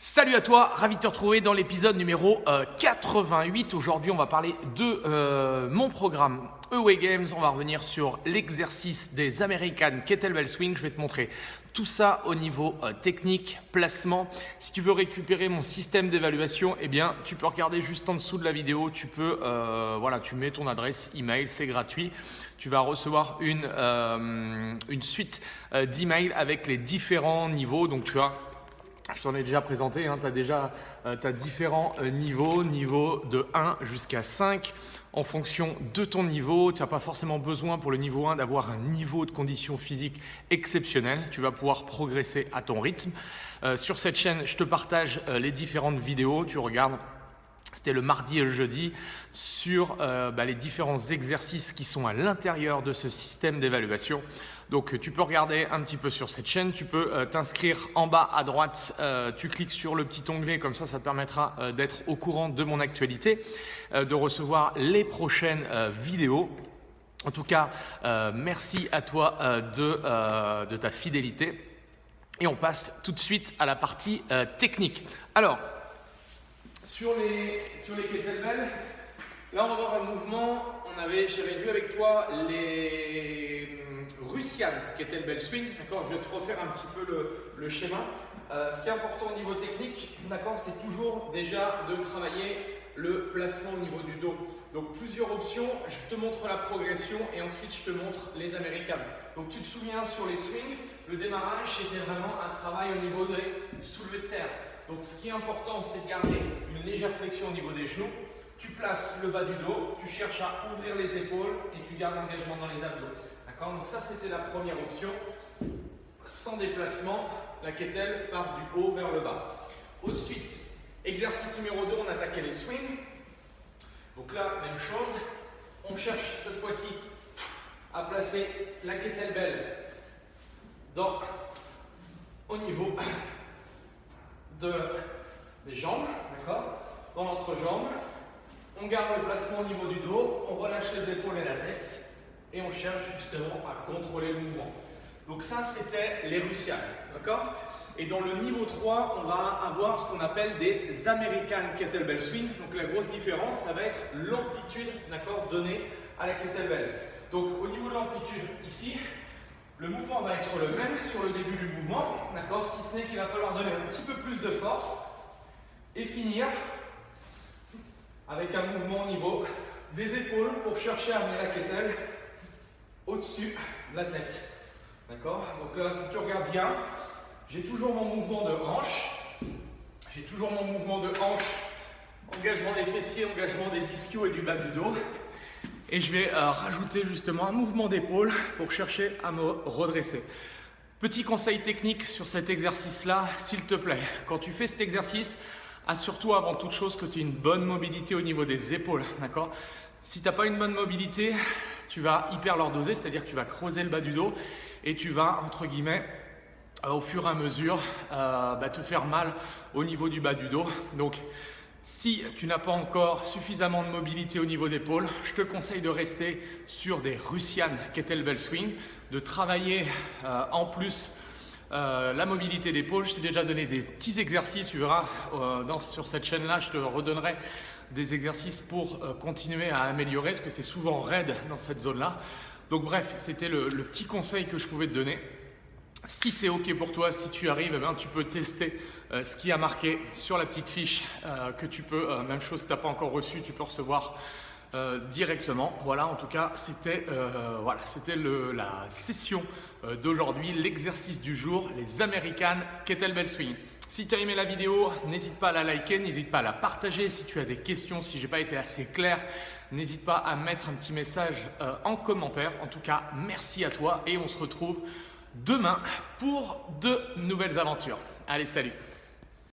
Salut à toi, ravi de te retrouver dans l'épisode numéro 88. Aujourd'hui, on va parler de mon programme Away Games. On va revenir sur l'exercice des American Kettlebell Swing. Je vais te montrer tout ça au niveau technique, placement. Si tu veux récupérer mon système d'évaluation, eh bien, tu peux regarder juste en dessous de la vidéo. Tu peux, tu mets ton adresse email, c'est gratuit. Tu vas recevoir une suite d'emails avec les différents niveaux. Donc, tu as je t'en ai déjà présenté, hein, tu as différents niveaux de 1 jusqu'à 5. En fonction de ton niveau, tu n'as pas forcément besoin pour le niveau 1 d'avoir un niveau de condition physique exceptionnel. Tu vas pouvoir progresser à ton rythme. Sur cette chaîne, je te partage les différentes vidéos. Tu regardes. C'était le mardi et le jeudi sur les différents exercices qui sont à l'intérieur de ce système d'évaluation. Donc tu peux regarder un petit peu sur cette chaîne, tu peux t'inscrire en bas à droite, tu cliques sur le petit onglet, comme ça te permettra d'être au courant de mon actualité, de recevoir les prochaines vidéos. En tout cas, merci à toi de ta fidélité et on passe tout de suite à la partie technique. Alors, sur les kettlebells, là on va voir un mouvement. J'avais vu avec toi les Russian Kettlebell Swing. D'accord, je vais te refaire un petit peu le schéma. Ce qui est important au niveau technique, d'accord, c'est toujours déjà de travailler le placement au niveau du dos. Donc plusieurs options, je te montre la progression et ensuite je te montre les américaines. Donc tu te souviens sur les swings, le démarrage c'était vraiment un travail au niveau des soulevés de terre. Donc ce qui est important, c'est de garder une légère flexion au niveau des genoux. Tu places le bas du dos, tu cherches à ouvrir les épaules et tu gardes l'engagement dans les abdos. D'accord? Donc ça, c'était la première option. Sans déplacement, la kettle part du haut vers le bas. Ensuite, exercice numéro 2, on attaquait les swings. Donc là, même chose. On cherche cette fois-ci à placer la kettlebell au niveau des jambes, d'accord, dans l'entrejambe. On garde le placement au niveau du dos, on relâche les épaules et la tête et on cherche justement à contrôler le mouvement. Donc ça, c'était les Russian, d'accord. Et dans le niveau 3, on va avoir ce qu'on appelle des American Kettlebell Swing. Donc la grosse différence, ça va être l'amplitude, d'accord, donnée à la kettlebell. Donc au niveau de l'amplitude, ici, le mouvement va être le même sur le début du mouvement, d'accord, si ce n'est qu'il va falloir donner un petit peu plus de force et finir avec un mouvement au niveau des épaules pour chercher à amener la kettle au-dessus de la tête. D'accord? Donc là, si tu regardes bien, j'ai toujours mon mouvement de hanche. Engagement des fessiers, engagement des ischios et du bas du dos. Et je vais rajouter justement un mouvement d'épaule pour chercher à me redresser. Petit conseil technique sur cet exercice-là, s'il te plaît. Quand tu fais cet exercice, assure-toi avant toute chose que tu as une bonne mobilité au niveau des épaules. D'accord? Si tu n'as pas une bonne mobilité, tu vas hyper lordoser, c'est-à-dire que tu vas creuser le bas du dos et tu vas, entre guillemets, au fur et à mesure, te faire mal au niveau du bas du dos. Donc, si tu n'as pas encore suffisamment de mobilité au niveau d'épaule, je te conseille de rester sur des Russian Kettlebell Swing, de travailler en plus la mobilité d'épaule. Je t'ai déjà donné des petits exercices, tu verras sur cette chaîne-là, je te redonnerai des exercices pour continuer à améliorer, parce que c'est souvent raide dans cette zone-là. Donc bref, c'était le petit conseil que je pouvais te donner. Si c'est OK pour toi, si tu arrives, tu peux tester ce qui a marqué sur la petite fiche que tu peux, même chose si tu n'as pas encore reçu, tu peux recevoir directement. Voilà, en tout cas, c'était la session d'aujourd'hui, l'exercice du jour, les American Kettlebell Swing. Si tu as aimé la vidéo, n'hésite pas à la liker, n'hésite pas à la partager. Si tu as des questions, si je n'ai pas été assez clair, n'hésite pas à mettre un petit message en commentaire. En tout cas, merci à toi et on se retrouve demain pour de nouvelles aventures. Allez, salut!